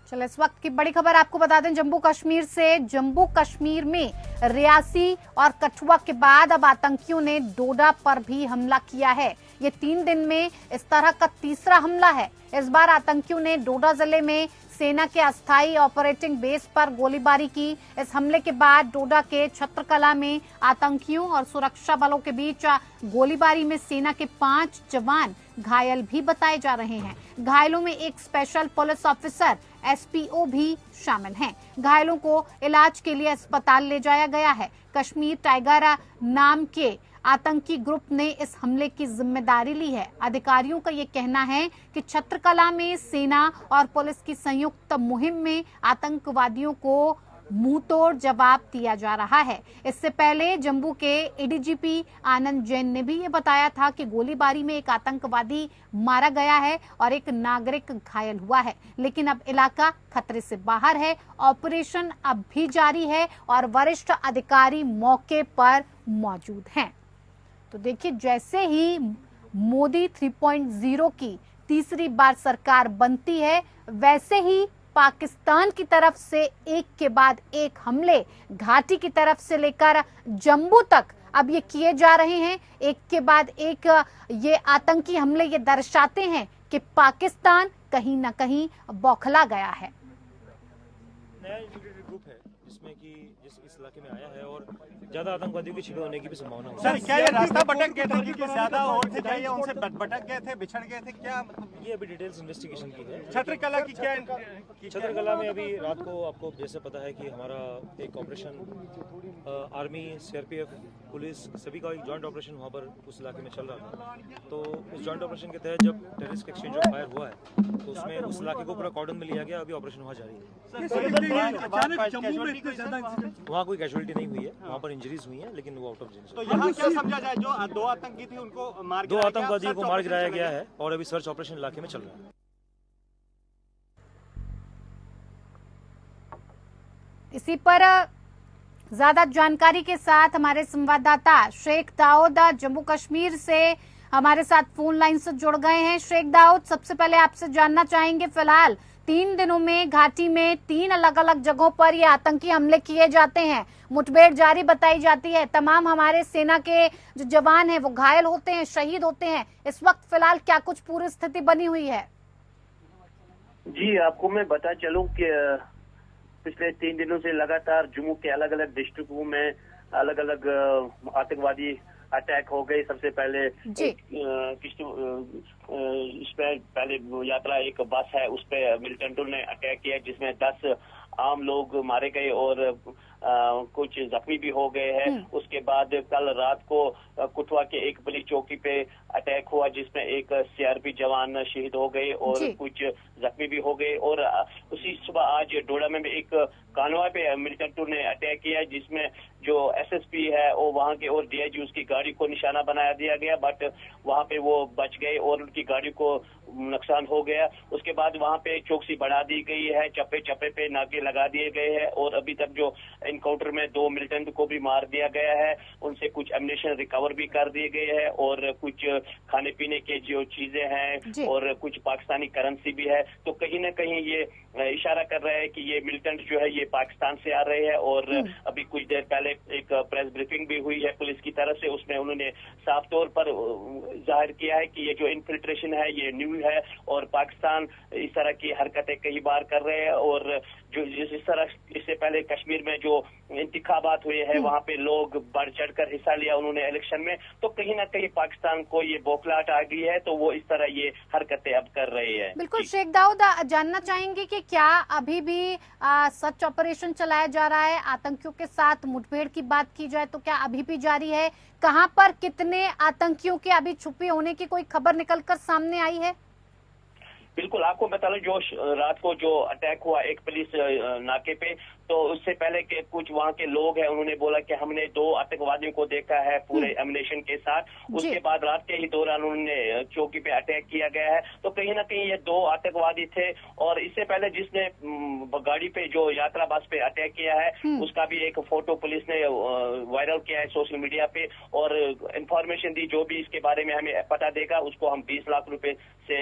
चलो इस वक्त की बड़ी खबर आपको बता दें जम्मू कश्मीर से। जम्मू कश्मीर में रियासी और कठुआ के बाद अब आतंकियों ने डोडा पर भी हमला किया है। ये 3 दिन में इस तरह का तीसरा हमला है। इस बार आतंकियों ने डोडा जिले में सेना के अस्थायी ऑपरेटिंग बेस पर गोलीबारी की। इस हमले के बाद डोडा के छत्रकला में आतंकियों और सुरक्षा बलों के बीच गोलीबारी में सेना के 5 जवान घायल भी बताए जा रहे हैं। घायलों में एक स्पेशल पुलिस ऑफिसर एसपीओ भी शामिल हैं। घायलों को इलाज के लिए अस्पताल ले जाया गया है। कश्मीर टाइगर नाम के आतंकी ग्रुप ने इस हमले की जिम्मेदारी ली है। अधिकारियों का ये कहना है कि छत्रकला में सेना और पुलिस की संयुक्त मुहिम में आतंकवादियों को मुंहतोड़ जवाब दिया जा रहा है। इससे पहले जम्मू के एडीजीपी आनंद जैन ने भी ये बताया था कि गोलीबारी में एक आतंकवादी मारा गया है और एक नागरिक घायल हुआ है, लेकिन अब इलाका खतरे से बाहर है। ऑपरेशन अब भी जारी है और वरिष्ठ अधिकारी मौके पर मौजूद हैं। तो देखिए, जैसे ही मोदी 3.0 की तीसरी बार सरकार बनती है, वैसे ही पाकिस्तान की तरफ से एक के बाद एक हमले घाटी की तरफ से लेकर जम्मू तक अब ये किए जा रहे हैं। एक के बाद एक ये आतंकी हमले ये दर्शाते हैं कि पाकिस्तान कहीं ना कहीं बौखला गया है। नया इंटीग्रेटेड ग्रुप है जिसमें कि इस इलाके में आया है और ज्यादा आतंकवादियों की छिड़े होने की भी संभावना है। सर, क्या ये रास्ता भटक गए थे कि ज्यादा और थे, क्या ये उनसे भटक गए थे, बिछड़ गए थे, क्या मतलब? ये अभी डिटेल्स इन्वेस्टिगेशन की है। छत्रकला की क्या छत्रकला में अभी रात को आपको जैसे पता है कि हमारा एक ऑपरेशन आर्मी, सीआरपीएफ, पुलिस सभी का एक जॉइंट ऑपरेशन वहाँ पर उस इलाके में चल रहा था। तो उस जॉइंट ऑपरेशन के तहत जब टेररिस्ट एक्सचेंज ऑफ फायर हुआ है तो उसमें उस इलाके को पूरा कॉर्डन में लिया गया। अभी ऑपरेशन वहाँ जारी है। वहाँ कोई कैजुअलिटी नहीं हुई है, वहाँ पर इंजरीज हुई है, लेकिन वो आउट ऑफ जेल। तो यहाँ क्या समझा जाए, जो 2 आतंकी थे उनको मार 2 आतंकवादियों को मार गिराया गया है और अभी सर्च ऑपरेशन इलाके में चल रहा है। इसी पर ज्यादा जानकारी के साथ हमारे संवाददाता शेख दाऊद जम्मू कश्मीर से हमारे साथ फोन लाइन से जुड़ गए हैं। शेख दाऊद, सबसे पहले आपसे जानना चाहेंगे, फिलहाल 3 दिनों में घाटी में 3 अलग अलग जगहों पर ये आतंकी हमले किए जाते हैं, मुठभेड़ जारी बताई जाती है, तमाम हमारे सेना के जो जवान हैं वो घायल होते हैं, शहीद होते हैं। इस वक्त फिलहाल क्या कुछ पूरी स्थिति बनी हुई है? जी, आपको मैं बता चलूं कि पिछले 3 दिनों से लगातार जम्मू के अलग अलग डिस्ट्रिक्टों में अलग अलग आतंकवादी अटैक हो गए। सबसे पहले इस पे पहले यात्रा एक बस है, उस पे मिलिटेंटों ने अटैक किया जिसमें 10 आम लोग मारे गए और कुछ जख्मी भी हो गए हैं। उसके बाद कल रात को कुठवा के एक पुलिस चौकी पे अटैक हुआ जिसमें एक सीआरपी जवान शहीद हो गए और कुछ जख्मी भी हो गए। और उसी सुबह आज डोडा में एक कानवा पे मिलिटेंटों ने अटैक किया जिसमें जो एसएसपी है वो वहां के और डीआईजी उसकी गाड़ी को निशाना बनाया दिया गया, बट वहां पे वो बच गए और उनकी गाड़ी को नुकसान हो गया। उसके बाद वहां पे चौकसी बढ़ा दी गई है, चप्पे चप्पे पे नाके लगा दिए गए हैं और अभी तक जो इनकाउंटर में 2 मिलिटेंट को भी मार दिया गया है, उनसे कुछ एम्युनिशन रिकवर भी कर दिए गए हैं और कुछ खाने पीने के जो चीजें हैं और कुछ पाकिस्तानी करेंसी भी है। तो कहीं ना कहीं ये इशारा कर रहा है कि ये मिलिटेंट जो है ये पाकिस्तान से आ रहे हैं। और अभी कुछ देर पहले एक प्रेस ब्रीफिंग भी हुई है पुलिस की तरफ से, उसमें उन्होंने साफ तौर पर जाहिर किया है कि ये जो इन्फिल्ट्रेशन है ये न्यू है और पाकिस्तान इस तरह की हरकतें कई बार कर रहे हैं। और जो जिस तरह इससे पहले कश्मीर में जो इंतखाबात हुए हैं वहां पे लोग बढ़ चढ़कर हिस्सा लिया उन्होंने इलेक्शन में, तो कहीं ना कहीं पाकिस्तान को ये बौखलाहट आ गई है, तो वो इस तरह ये हरकतें अब कर रहे हैं। बिल्कुल शेख दाऊद, जानना चाहेंगे कि क्या अभी भी सर्च ऑपरेशन चलाया जा रहा है? आतंकियों के साथ मुठभेड़ की बात की जाए तो क्या अभी भी जारी है? कहां पर कितने आतंकियों के अभी छुपे होने की कोई खबर निकलकर सामने आई है? बिल्कुल, आपको बता लो जो रात को जो अटैक हुआ एक पुलिस नाके पे, तो उससे पहले के कुछ वहाँ के लोग हैं उन्होंने बोला कि हमने 2 आतंकवादियों को देखा है पूरे एम्युनिशन के साथ। उसके बाद रात के ही दौरान उन्होंने चौकी पे अटैक किया गया है। तो कहीं ना कहीं ये 2 आतंकवादी थे और इससे पहले जिसने गाड़ी पे जो यात्रा बस पे अटैक किया है उसका भी एक फोटो पुलिस ने वायरल किया है सोशल मीडिया पे और इंफॉर्मेशन दी, जो भी इसके बारे में हमें पता देगा उसको हम 20 लाख रुपए से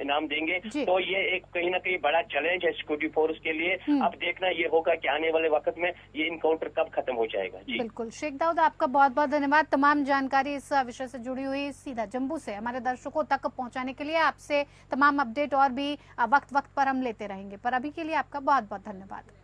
इनाम देंगे। करेंगे। जी। तो ये एक कहीं ना कहीं बड़ा चैलेंज है सिक्योरिटी फोर्स के लिए। अब देखना ये होगा कि आने वाले वक्त में ये इनकाउंटर कब खत्म हो जाएगा। जी बिल्कुल शेख दाऊद, आपका बहुत बहुत धन्यवाद तमाम जानकारी इस विषय से जुड़ी हुई सीधा जम्मू से हमारे दर्शकों तक पहुंचाने के लिए। आपसे तमाम अपडेट और भी वक्त वक्त पर हम लेते रहेंगे, पर अभी के लिए आपका बहुत बहुत धन्यवाद।